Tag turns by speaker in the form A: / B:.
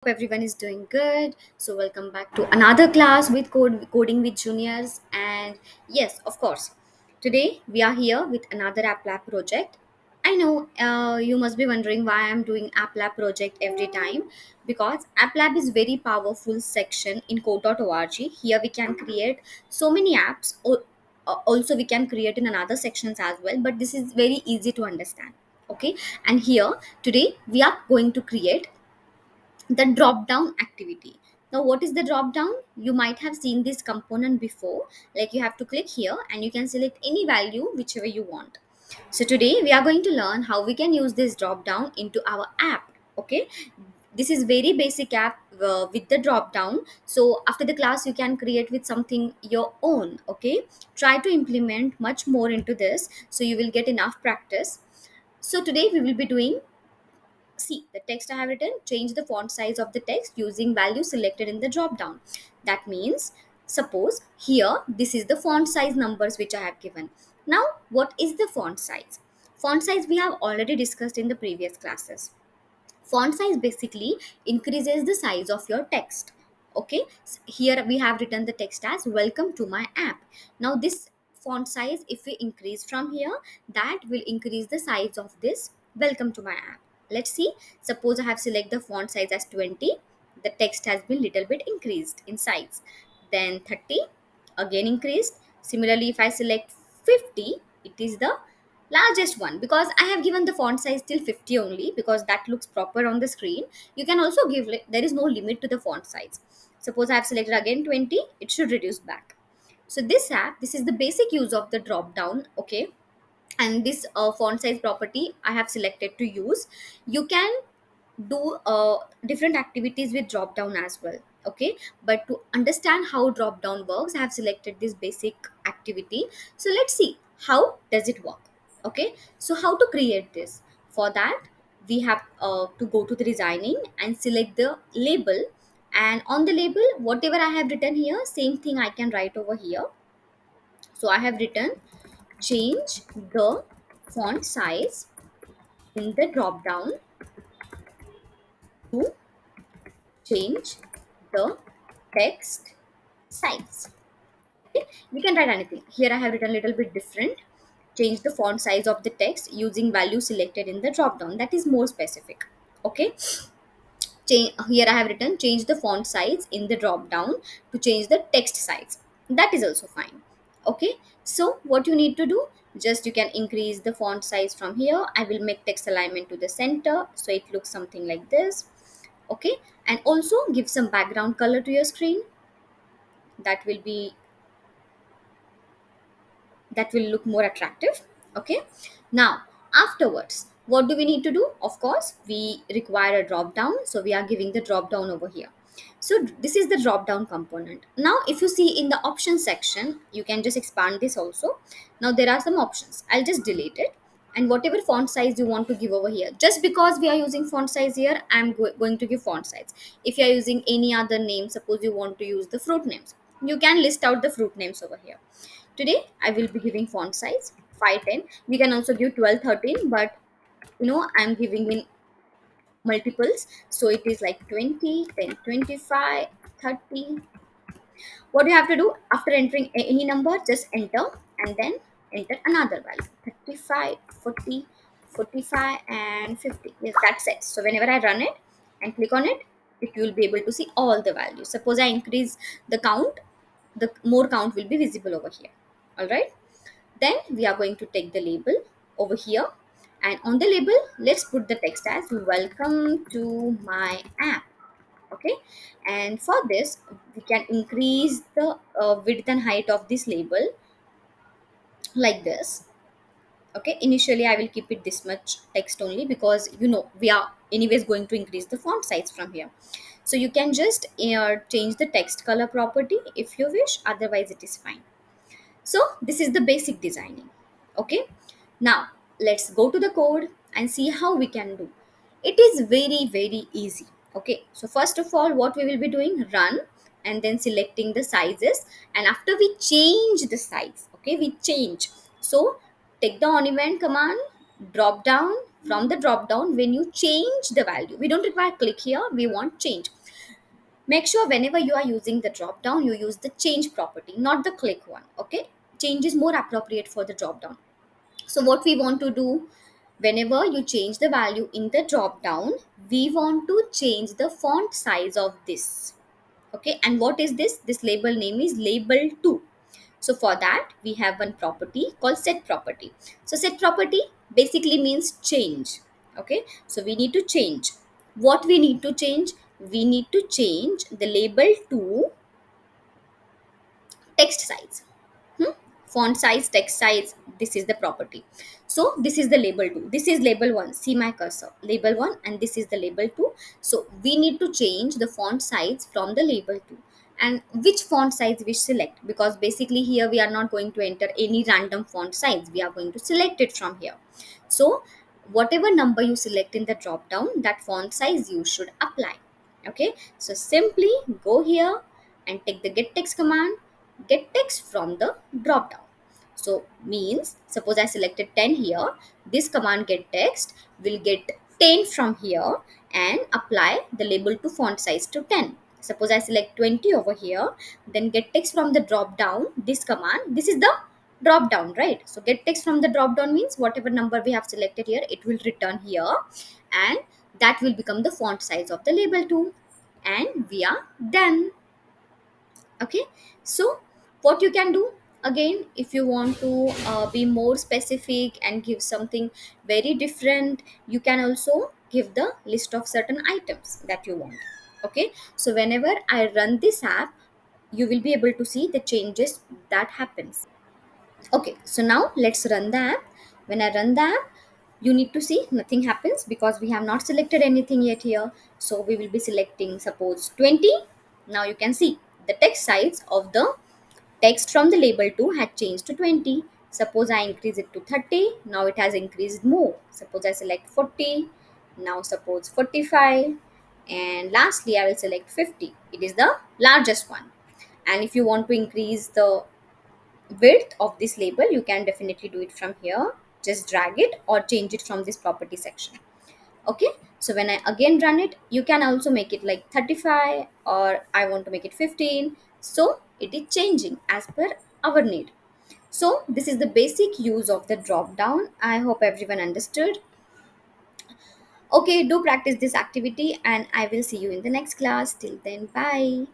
A: Hope everyone is doing good. So welcome back to another class with coding with juniors. And yes, of course, today we are here with another app lab project. I know you must be wondering why I'm doing app lab project every time, because app lab is very powerful section in code.org. Here we can create so many apps. Also we can create in another sections as well, but this is very easy to understand. Okay, and here today we are going to create the drop down activity. Now what is the drop down? You might have seen this component before. Like, you have to click here and you can select any value whichever you want. So today we are going to learn how we can use this drop down into our app. Okay, this is very basic app with the drop down. So after the class you can create with something your own. Okay, try to implement much more into this so you will get enough practice. So today we will be doing, see the text I have written, change the font size of the text using value selected in the drop down. That means, suppose here this is the font size numbers which I have given. Now what is the font size? Font size we have already discussed in the previous classes. Font size basically increases the size of your text. Okay, here we have written the text as welcome to my app. Now this font size, if we increase from here, that will increase the size of this welcome to my app. Let's see, suppose I have select the font size as 20, the text has been little bit increased in size. Then 30, again increased. Similarly, if I select 50, it is the largest one, because I have given the font size till 50 only, because that looks proper on the screen. You can also give, there is no limit to the font size. Suppose I have selected again 20, it should reduce back. So this app, this is the basic use of the drop down. Okay, and this font size property I have selected to use. You can do different activities with drop down as well. Okay, but to understand how drop down works, I have selected this basic activity. So let's see how does it work. Okay, so how to create this? For that we have to go to the designing and select the label, and on the label whatever I have written here, same thing I can write over here. So I have written, change the font size in the drop down to change the text size. Okay, we can write anything. Here I have written a little bit different. Change the font size of the text using value selected in the drop down. That is more specific. Okay, here I have written, change the font size in the drop down to change the text size. That is also fine. Okay, so what you need to do, just you can increase the font size from here. I will make text alignment to the center so it looks something like this. Okay, and also give some background color to your screen. That will be, that will look more attractive. Okay, now afterwards what do we need to do? Of course we require a drop down, so we are giving the drop down over here. So this is the drop down component. Now if you see in the option section, you can just expand this also. Now there are some options, I'll just delete it, and whatever font size you want to give over here, just because we are using font size here, I'm going to give font size. If you are using any other name, suppose you want to use the fruit names, you can list out the fruit names over here. Today I will be giving font size 510. We can also give 12, 13, but I'm giving in multiples, so it is like 20, 10, 25, 30. What you have to do, after entering any number, just enter and then enter another value, 35, 40, 45, and 50. Yes, that's it. So whenever I run it and click on it, it will be able to see all the values. Suppose I increase the count, the more count will be visible over here. All right, then we are going to take the label over here, and on the label let's put the text as welcome to my app. Okay, and for this we can increase the width and height of this label like this. Okay, initially I will keep it this much text only, because we are anyways going to increase the font size from here. So you can just change the text color property if you wish, otherwise it is fine. So this is the basic designing. Okay, now let's go to the code and see how we can do. It is very easy. Okay, so first of all what we will be doing, run and then selecting the sizes, and after we change the size, okay, we change. So take the on event command, drop down, from the drop down when you change the value. We don't require click here, we want change. Make sure whenever you are using the drop down, you use the change property, not the click one. Okay, change is more appropriate for the drop down. So what we want to do, whenever you change the value in the drop down, we want to change the font size of this. Okay, and what is this? This label name is label 2. So for that we have one property called set property. So set property basically means change. Okay, so we need to change. What we need to change? We need to change the label to text size. Hmm? Font size, text size, this is the property. So this is the label 2, this is label 1, see my cursor, label 1, and this is the label 2. So we need to change the font size from the label 2. And which font size we select, because basically here we are not going to enter any random font size, we are going to select it from here. So whatever number you select in the drop down, that font size you should apply. Okay, so simply go here and take the get text command, get text from the drop down. So means suppose I selected 10 here, this command get text will get 10 from here and apply the label to font size to 10. Suppose I select 20 over here, then get text from the drop down, this command, this is the drop down, right? So get text from the drop down means whatever number we have selected here, it will return here, and that will become the font size of the label 2, and we are done. Okay, so what you can do, again, if you want to be more specific and give something very different, you can also give the list of certain items that you want. Okay, so whenever I run this app, you will be able to see the changes that happens. Okay, so now let's run the app. When I run the app, you need to see nothing happens because we have not selected anything yet here. So we will be selecting suppose 20. Now you can see the text size of the text from the label 2 had changed to 20. Suppose I increase it to 30. Now it has increased more. Suppose I select 40. Now suppose 45. And lastly, I will select 50. It is the largest one. And if you want to increase the width of this label, you can definitely do it from here. Just drag it or change it from this property section. Okay, so when I again run it, you can also make it like 35, or I want to make it 15. So it is changing as per our need. So this is the basic use of the drop down. I hope everyone understood. Okay, do practice this activity and I will see you in the next class. Till then, bye.